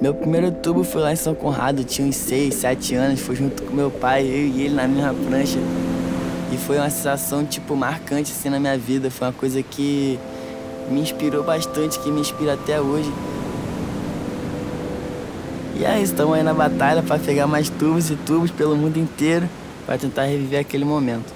Meu primeiro tubo foi lá em São Conrado, eu tinha uns 6, 7 anos, foi junto com meu pai, eu e ele na mesma prancha. E foi uma sensação, tipo, marcante assim na minha vida, foi uma coisa que me inspirou bastante, que me inspira até hoje. E é isso, estamos aí na batalha para pegar mais tubos e tubos pelo mundo inteiro para tentar reviver aquele momento.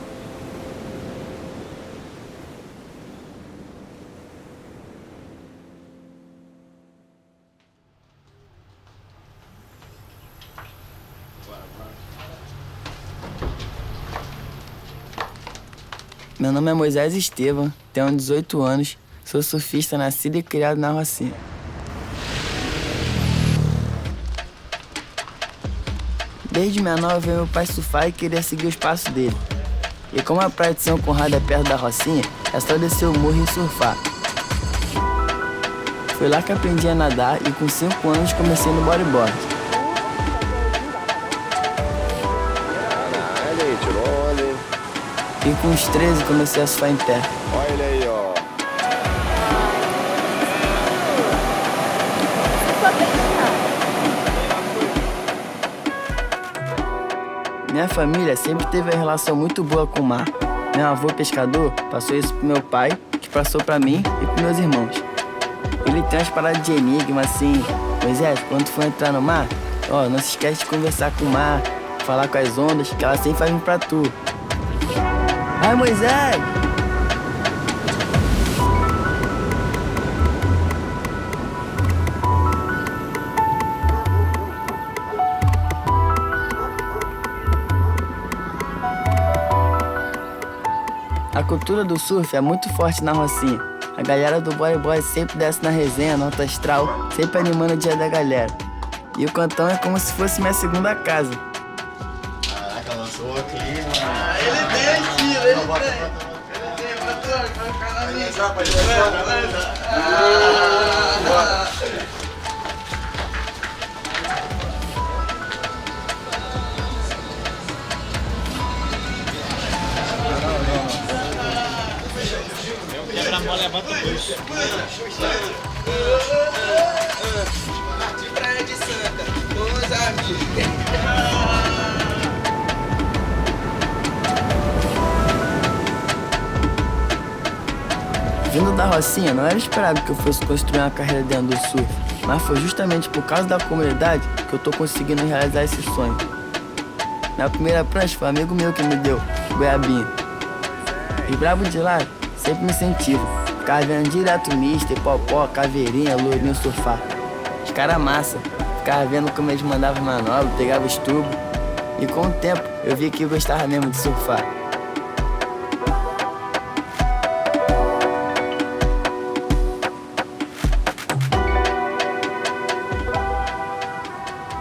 Meu nome é Moisés Estevam, tenho 18 anos, sou surfista nascido e criado na Rocinha. Desde menor eu vi meu pai surfar e queria seguir os passos dele. E como a praia de São Conrado é perto da Rocinha, é só descer o morro e surfar. Foi lá que aprendi a nadar e com 5 anos comecei no bodyboard. E com os 13 comecei a surfar em pé. Olha ele aí, ó. Minha família sempre teve uma relação muito boa com o mar. Meu avô pescador passou isso pro meu pai, que passou pra mim e pros meus irmãos. Ele tem umas paradas de enigma assim. Moisés, quando tu for entrar no mar, ó, não se esquece de conversar com o mar, falar com as ondas, que elas sempre fazem pra tu. Vai, Moisés! A cultura do surf é muito forte na Rocinha. A galera do bodyboard sempre desce na resenha, no alto astral, sempre animando o dia da galera. E o cantão é como se fosse minha segunda casa. Caraca, lançou o clima. Ele tem estilo, ele tem. Quebra-mó, levanta o bucho. De Praia de Santa, com os amigos. Vindo da Rocinha, não era esperado que eu fosse construir uma carreira dentro do surf, mas foi justamente por causa da comunidade que eu tô conseguindo realizar esse sonho. Minha primeira prancha foi um amigo meu que me deu, Goiabinha. Os bravos de lá sempre me incentivam. Ficava vendo direto Mister, Popó, Caveirinha, Lourinho surfar. Os caras massa. Ficava vendo como eles mandavam manobra, pegavam os tubos. E com o tempo eu vi que eu gostava mesmo de surfar.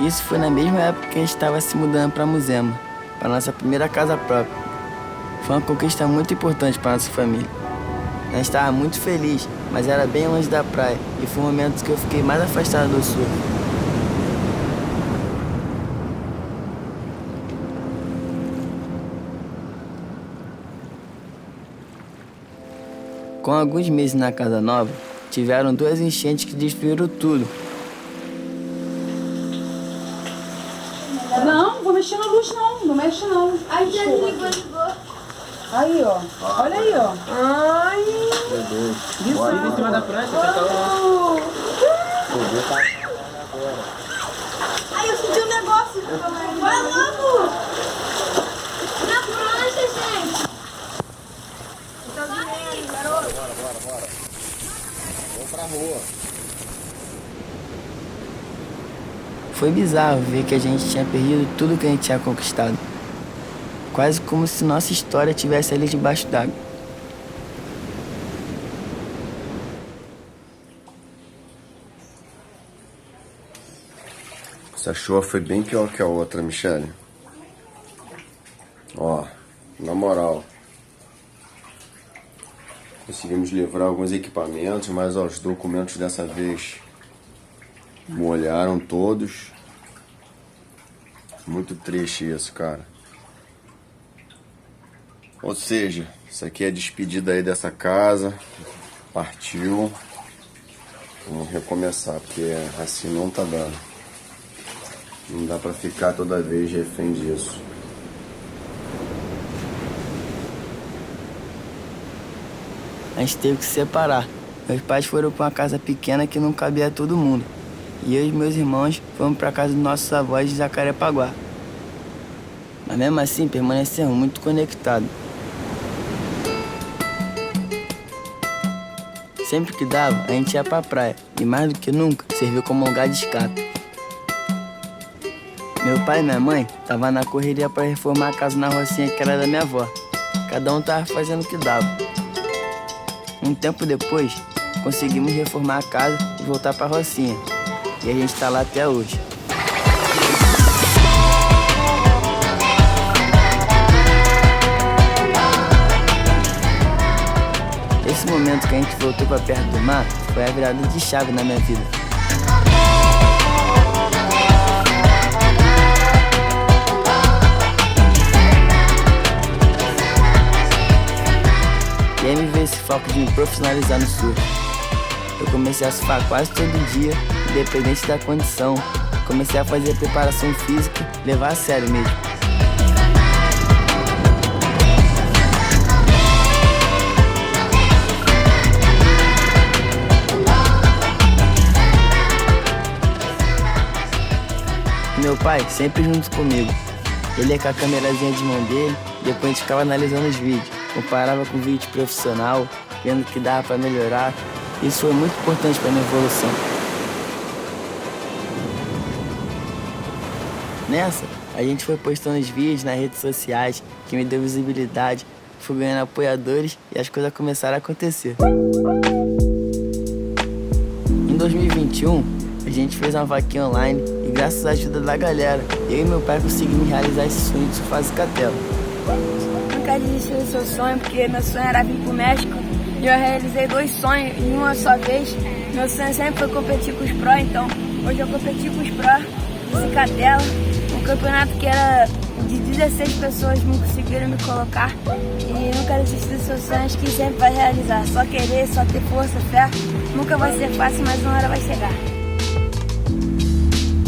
Isso foi na mesma época que a gente estava se mudando para Muzema, para nossa primeira casa própria. Foi uma conquista muito importante para nossa família. A gente estava muito feliz, mas era bem longe da praia e foi um momento que eu fiquei mais afastado do surf. Com alguns meses na casa nova, tiveram 2 enchentes que destruíram tudo. Não, vou mexer na luz não, não mexe não. Ai, já ligou. Aí, ó. Olha aí, ó. Ai. Meu Deus. Isso aí. Em cima da prancha, você Ai, eu senti um negócio. Vai logo. Na prancha, gente. Bora. Vamos pra rua. Foi bizarro ver que a gente tinha perdido tudo que a gente tinha conquistado. Quase como se nossa história estivesse ali debaixo d'água. Essa chuva foi bem pior que a outra, Michele. Ó, na moral. Conseguimos livrar alguns equipamentos, mas ó, os documentos dessa vez molharam todos. Muito triste isso, cara. Ou seja, isso aqui é a despedida aí dessa casa. Partiu. Vamos recomeçar, porque assim não tá dando. Não dá pra ficar toda vez refém disso. A gente teve que se separar. Meus pais foram pra uma casa pequena que não cabia todo mundo. E eu e meus irmãos fomos pra casa dos nossos avós de Jacarepaguá. Mas mesmo assim, permanecemos muito conectados. Sempre que dava, a gente ia pra praia. E mais do que nunca, serviu como lugar de escape. Meu pai e minha mãe estavam na correria para reformar a casa na rocinha que era da minha avó. Cada um tava fazendo o que dava. Um tempo depois, conseguimos reformar a casa e voltar pra rocinha. E a gente tá lá até hoje. Esse momento que a gente voltou pra perto do mar foi a virada de chave na minha vida. E aí me veio esse foco de me profissionalizar no surf. Eu comecei a surfar quase todo dia, independente da condição. Comecei a fazer preparação física, levar a sério mesmo. Meu pai sempre junto comigo. Ele ia com a câmerazinha de mão dele, depois a gente ficava analisando os vídeos. Comparava com vídeo profissional, vendo o que dava para melhorar. Isso foi muito importante para minha evolução. Nessa, a gente foi postando os vídeos nas redes sociais, que me deu visibilidade, fui ganhando apoiadores e as coisas começaram a acontecer. Em 2021, a gente fez uma vaquinha online e graças à ajuda da galera, eu e meu pai conseguimos realizar esse sonho de surfar Cicatela. Nunca desisti do seu sonho, porque meu sonho era vir pro México. E eu realizei 2 sonhos em uma só vez. Meu sonho sempre foi competir com os pró, então hoje eu competi com os pró de Cicatela. Um campeonato que era de 16 pessoas, não conseguiram me colocar. E nunca desisti dos seus sonhos, que sempre vai realizar. Só querer, só ter força, fé. Nunca vai ser fácil, mas uma hora vai chegar.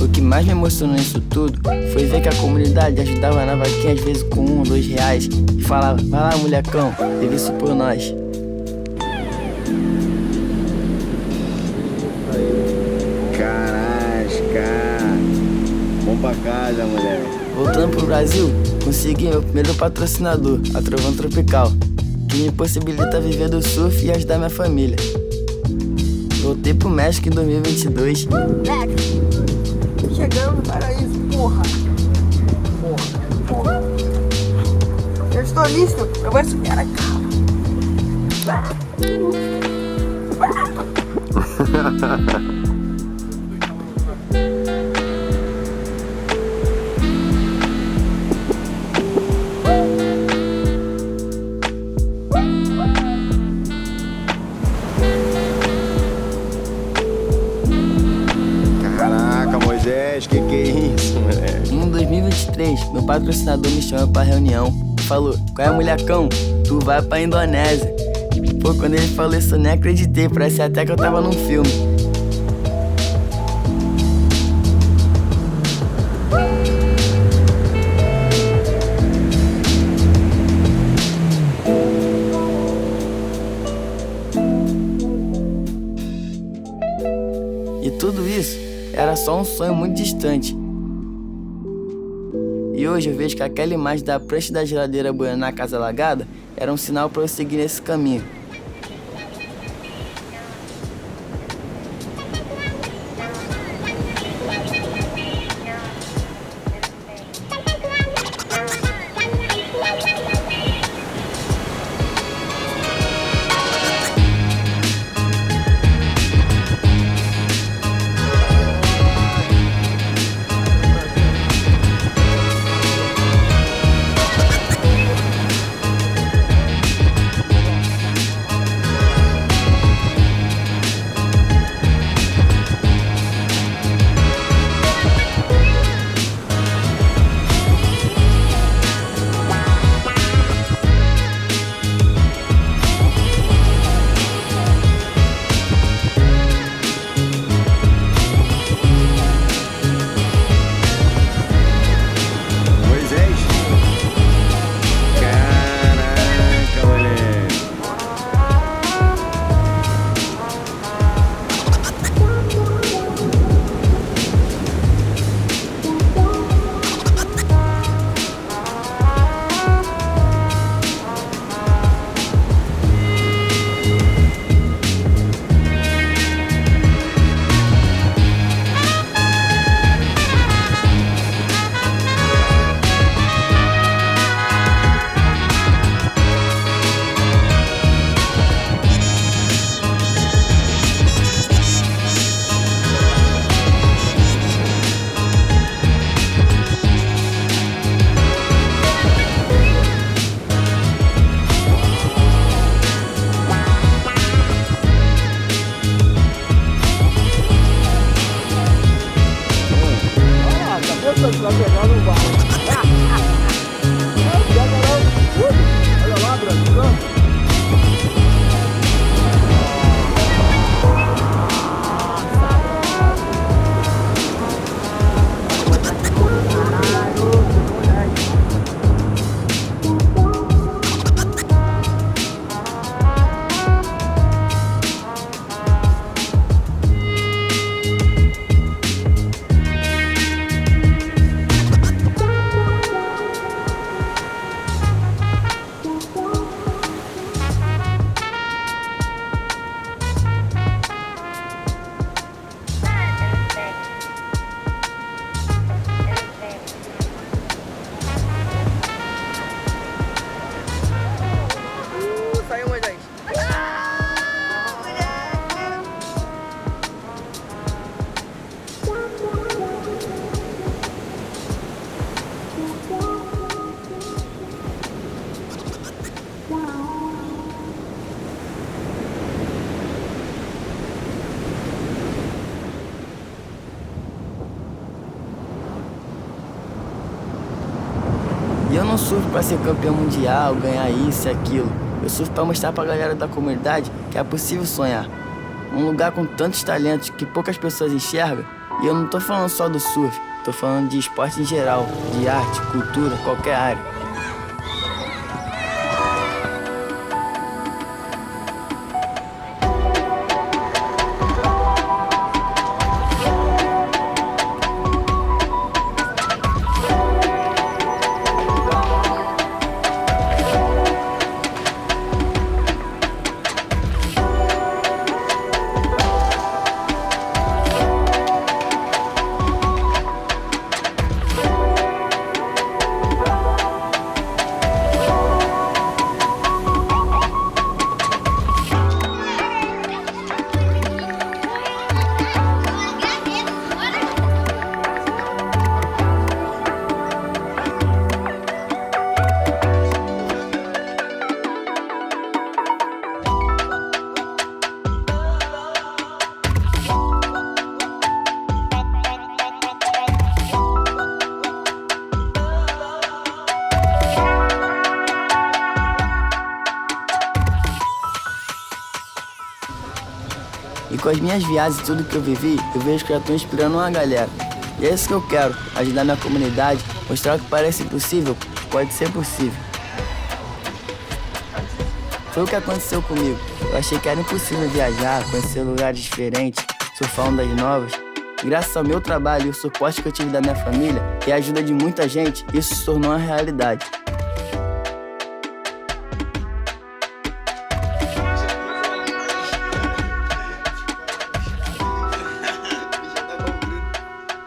O que mais me emocionou nisso tudo foi ver que a comunidade ajudava na vaquinha às vezes com R$1, R$2 e falava: vai lá, molecão, teve isso por nós. Carasca! Vamos pra casa, moleque. Voltando pro Brasil, consegui meu primeiro patrocinador, a Trovão Tropical, que me possibilita viver do surf e ajudar minha família. Voltei pro México em 2022. Chegando no paraíso, porra. Eu estou listo, eu vou subir a cama. Que é isso, moleque? Em 2023, meu patrocinador me chamou pra reunião e falou: qual é, molecão? Tu vai pra Indonésia. Pô, quando ele falou isso eu nem acreditei, parecia até que eu tava num filme. E tudo isso era só um sonho muito distante. E hoje eu vejo que aquela imagem da prancha da geladeira boiando na casa alagada era um sinal para eu seguir nesse caminho. Você vai pegar no bar. Olha lá, Brasil. Saiu, Moisés. E eu não surfo pra ser campeão mundial, ganhar isso e aquilo. Eu surfo pra mostrar pra galera da comunidade que é possível sonhar. Um lugar com tantos talentos que poucas pessoas enxergam. E eu não tô falando só do surf, tô falando de esporte em geral, de arte, cultura, qualquer área. E com as minhas viagens e tudo que eu vivi, eu vejo que eu já tô inspirando uma galera. E é isso que eu quero, ajudar minha comunidade, mostrar o que parece impossível, pode ser possível. Foi o que aconteceu comigo. Eu achei que era impossível viajar, conhecer lugares diferentes, surfar ondas novas. E graças ao meu trabalho e o suporte que eu tive da minha família e a ajuda de muita gente, isso se tornou uma realidade.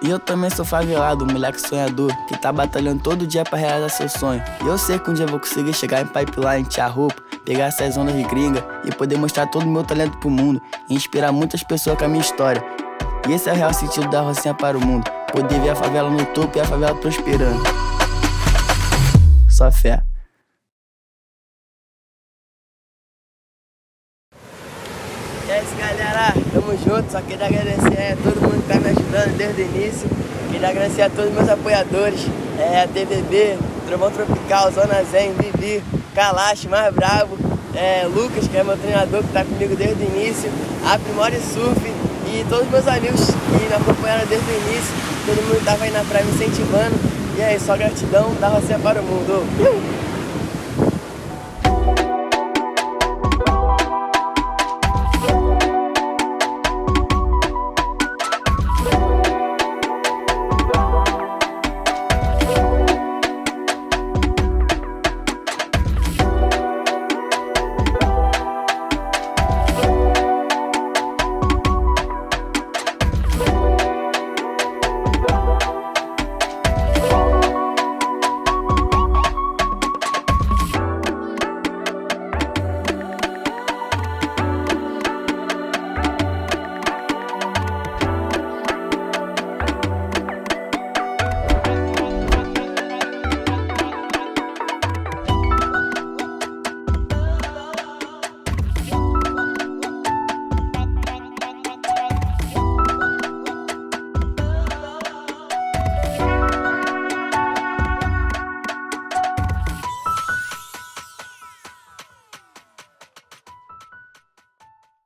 E eu também sou favelado, um moleque sonhador, que tá batalhando todo dia pra realizar seu sonho. E eu sei que um dia eu vou conseguir chegar em Pipeline, tirar roupa, pegar essas ondas de gringa e poder mostrar todo o meu talento pro mundo e inspirar muitas pessoas com a minha história. E esse é o real sentido da Rocinha para o mundo, poder ver a favela no topo e a favela prosperando. Só fé. E é isso, galera, tamo junto, só queria agradecer a todo mundo que tá me ajudando desde o início. Queria agradecer a todos os meus apoiadores, a TVB, Trovão Tropical, Zona Zen, Bibi, Kalash, Mais Bravo, Lucas, que é meu treinador, que tá comigo desde o início, Aprimore Surf e todos os meus amigos que me acompanharam desde o início, todo mundo que tava aí na praia me incentivando. E é isso, só gratidão da Rocinha para o mundo.